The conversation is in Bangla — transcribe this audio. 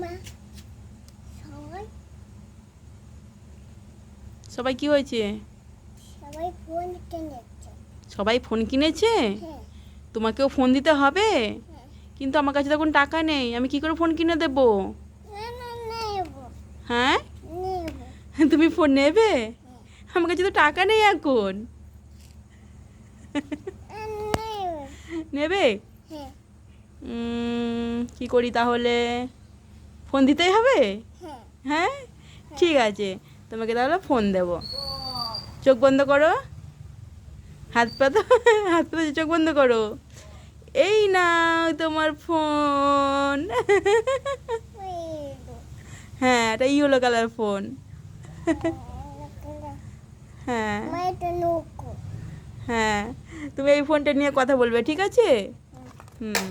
মা সবাই সবাই কি হয়েছে? সবাই ফোন কিনেছে। সবাই ফোন কিনেছে? হ্যাঁ তোমাকেও ফোন দিতে হবে? হ্যাঁ। কিন্তু আমার কাছে তখন টাকা নেই, আমি কি করে ফোন কিনে দেবো? না না নেব হ্যাঁ, নেব। তুমি ফোন নেবে? হ্যাঁ আমার কাছে তো টাকা নেই এখন। নেব। নেবে? হ্যাঁ কি করি তাহলে? ফোন দিতেই হবে? হ্যাঁ হ্যাঁ, ঠিক আছে, তোমাকে তাহলে ফোন দেব। চোখ বন্ধ করো, হাত পাতো, হাত পাতো, চোখ বন্ধ করো। এই নাও তোমার ফোন। নেব। হ্যাঁ, এটা ইয়েলো কালার ফোন। হ্যাঁ মা এটা নৌকো। হ্যাঁ, তুমি এই ফোনটা নিয়ে কথা বলবে, ঠিক আছে? হুম।